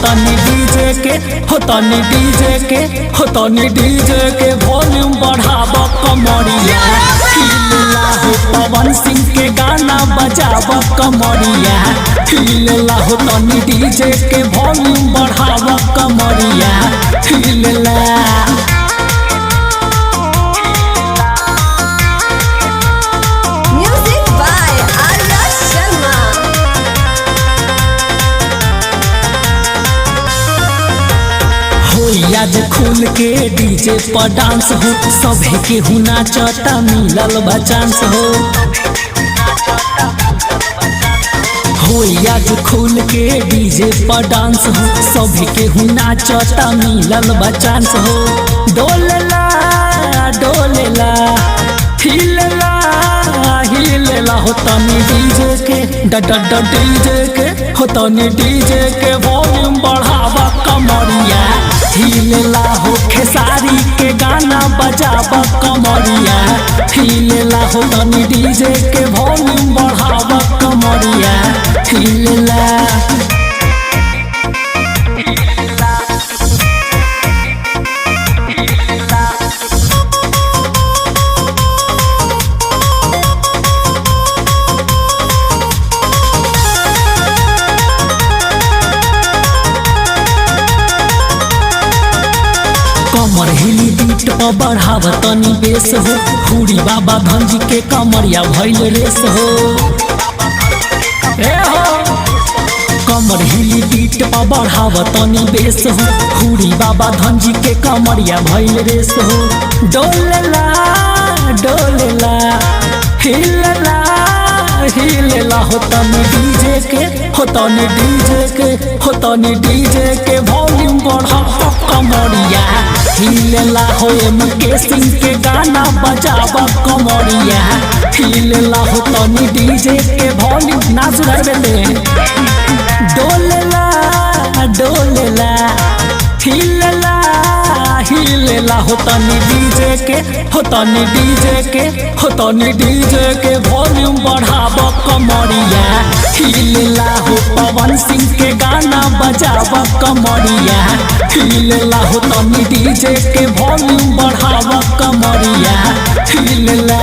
तनी डीजे के हो तनी डीजे के हो तनी डीजे के वॉल्यूम बढ़ाव कमरिया हिलला हो पवन सिंह के गाना बजाव कमरिया हिलला हो तनी डीजे के वॉल्यूम बढ़ाव कमरिया हिलला आज खुल के डीजे पर डांस हो सभे के हुना चटा मिलल बा चांस हो आज खुल के डीजे पर डांस हो सभे के हुना चटा मिलल बा चांस हो डोलेला डोलेला हिलला हिलला हो तनी डीजे के डीजे के हो तनी डीजे के वॉल्यूम बढ़ावा कमरिया हिलला हो खेसारी के गाना बजावा कमरिया हिलला हो तनी डीजे के वॉल्यूम बढ़ावा कमरिया हिलला कमर हिली बीट पर बढ़ाव तनी बेस हो हुड़ी बाबा धनजी के कमरिया भइल रेस हो कमर हिली बीट पर बढ़ाव तनी बेस हो हुड़ी बाबा धनजी के कमरिया भइल रेस हो डोलेला डोलेला हिलला हिलला हो तनी डीजे के हो तनी डीजे के हो तनी डीजे के वॉल्यूम बढ़ाव कमरिया हिलला हो एमके सिंह के गाना बजावा कमरिया हिलला हो तनी डीजे के वॉल्यूम ना सुधर बेले डोलेला डोलेला हिलला हिलला हो तनी डीजे के हो तनी डीजे के हो तनी डीजे के वॉल्यूम बढ़ाव कमरिया हिलला हो पवन सिंह के गाना बजाव कमरिया हिलला हो तनी डीजे के वॉल्यूम बढ़ाव कमरिया हिलला।